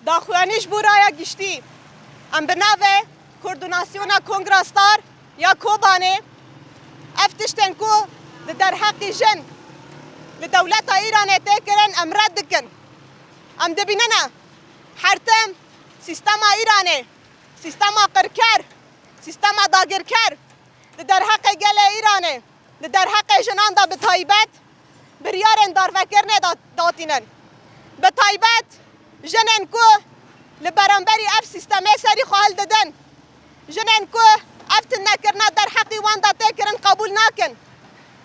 داخوانیش بورaya گشتی ام بناوه کوردوناسیونا کنگراستار یا کوبانه افتشتن کو در حق جن لدولت ایران تکرن ام رد کن ام دبیننا حرتم سیستم ایرانه سیستم قرکر سیستم داگرکر در حق گل ایرانه در حق جنان دا به تایبت بریارن دار فکر نداتینن به تایبت جنن کو لبرانبری اف سیستم سری خال ددن جنن کو افت نکرنا در حقی وان دا تکرن قبول نکن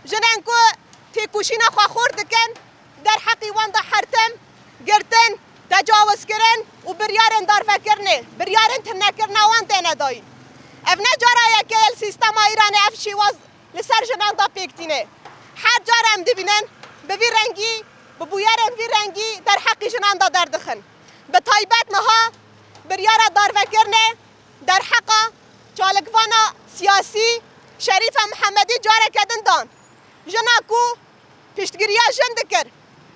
جنن کو تیکوشینا خوا خورد کن در حقی وان دا حرتم گرتن تجاوز کرن و بریارن دار فکرنه بریارن تنکرنا وان تینا داین اف نجارا یکی سیستم ایران اف شیواز لسر جنان دا پیکتینه هر جارا هم دبینن به وی رنگی به بویارن وی رنگی در حق جنان دا دردخن به تایبت نها بریارا دار فکرنه در حقا چالکوانا سیاسی شریف محمدی جارا کدن دان جنا کو پشتگیریا جن دکر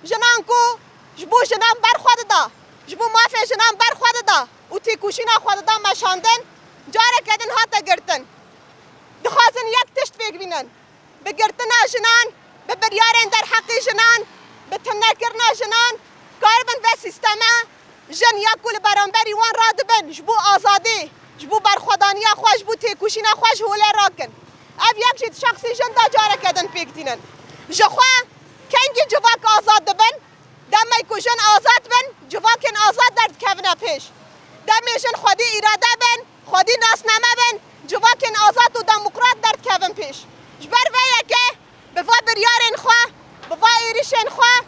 جنان کو جبو جنان برخواد دا جبو مافی جنان برخواد دا و تیکوشینا خواد دا مشاندن جارا کدن هاتا گرتن دخوازن یک تشت فکر بینن به گرتنا جنان به بریارن در حق جنان به تنکرنا جنان کاربن و سیستما جن یا کل برانبری وان راد بن جبو آزادی جبو برخودانیا خواه جبو تیکوشینا خواه جهوله راکن اف یک شید شخصی جن دا جارا کدن پیکتینن جخواه کنگی جواک آزاد بن دمی کو جن آزاد بن جواکن آزاد درد کفنا پیش دمی جن خودی اراده بن خودی ناسنامه بن جواکن آزاد و دموکرات درد کفن پیش جبر ویه که بفا بریارن خواه بفا ایریشن خواه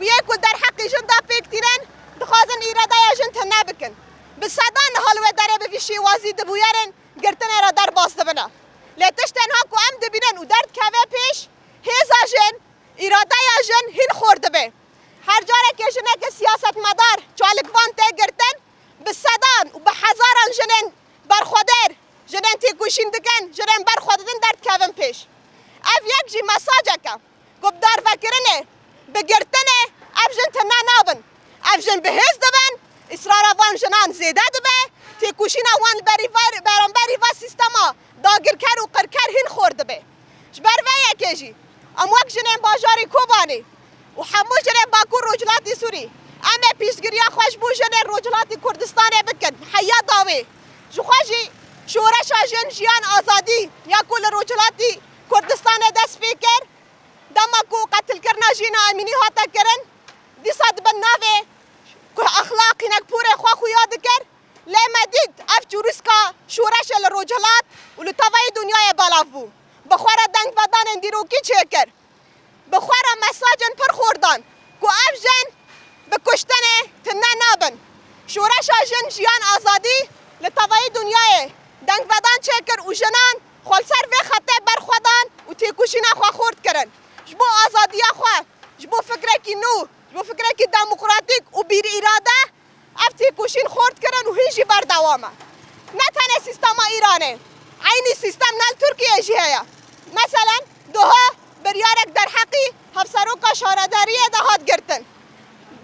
و یکو در حق جن دا پیکتینن دخوازن اراده یا جن تنه بکن بسادان حالوه داره بفیشی وازی دبویرن گرتن را در باز دبنا لیتش تنها کو ام دبینن و درد کفه پیش هیزا جن اراده یا جن هین خورده به هر جاره که جنه که سیاست مدار چالکوان ته گرتن بسادان و به هزاران جنن برخودر جنن تیکوشین دکن جنن برخودن درد کفن پیش اف یک جی مساجه که گب دار فکرنه بگرتنه اف جن تنه نابن اف جن بهز دبن اصرار وان جنان زیده دبه تیکوشین وان برانبری و سیستما داگرکر و قرکر هین خورده به جبر ویه که جی ام وقت جنن باجاری کوبانی و همو جنن باکو روجلاتی سوری اما پیشگیریا خوش بو جنن روجلاتی کردستان بکن حیا داوی جو خوشی شورش جن جیان آزادی یا کل روجلاتی کردستان دست فکر دمکو قتل کرنا جینا امینی هاتا کرن دیساد بناوه که اخلاقی نک پوره خواخو یاد کر لیما دید اف جورسکا شورش الروجلات و لطوای دنیای بالاف بو بخواره دنگ بدان اندیروکی چه کر بخواره مساجن پر خوردان که اف جن بکشتنه تنه نابن شورش جن جیان آزادی لطوای دنیای دنگ بدان چه کر و جنان خالسر و خطه برخودان و تیکوشینا خواه خورد کرن جبو آزادی خواه جبو فکره کی نو جبو فکره کی دموکراتیک و بیر اراده اف تیکوشین خورد کرن و هیچی بردوامه نه تنه سیستم ایرانه عینی سیستم نال ترکیه جی هیا مثلا دوها بریارک در حقی هفسروکا شارداری دهات گرتن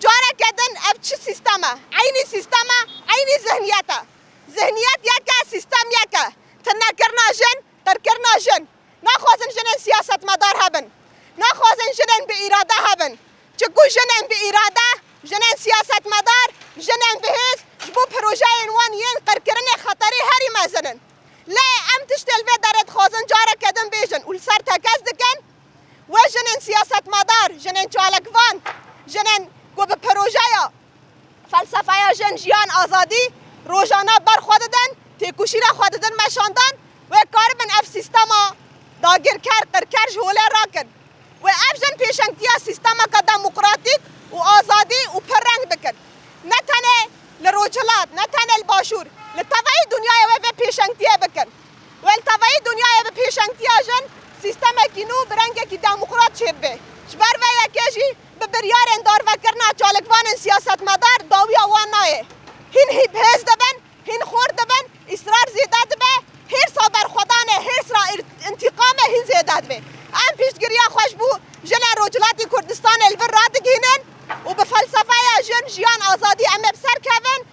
جاره کدن اف چه سیستمه عینی سیستمه عینی ذهنیته ذهنیت یکه سیستم یکه تنکرنا جن ترکرنا جن نخوازن جنن سیاست مدار هبن نخوازن جنن به اراده هبن چکو جنن به اراده جنن سیاست مدار جنن بهز جبو پروژه وان ین قرکرن خطری هری مزنن لا ام تشتل و درد خوازن جاره کدن بیجن اول سر تکز دکن و جنن سیاست مدار جنن چالکوان جنن گو به پروژه فلسفه جن جیان آزادی روزانه برخوددن تیکوشینا خوددن مشاندن و کاربن اف سیستما داگرکر قرکر جهوله راکن و اف جن پیشنگتیا سیستما که دموکراتیک و آزادی و پررنگ بکن نه تنه لروجلات نه تنه الباشور لطوای دنیای و پیشنگتیا بکن و لطوای دنیای و پیشنگتیا جن سیستما کی نو برنگ کی دموکرات شد به جبر و یکیجی به بریار اندار وکرنا چالکوان سیاست مدار داوی آوان نایه هین هیز دبن هین خورد دبن اصرار زیداد به هرسا برخودانه هرسا انتقام هین زیداد به ام پیشگیریا خوش بو جن روجلاتی کردستان الور راد گینن و به فلسفه جن جیان آزادی ام بسر کون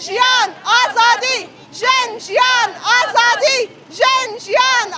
جيان آزادي جن جيان آزادي جن جيان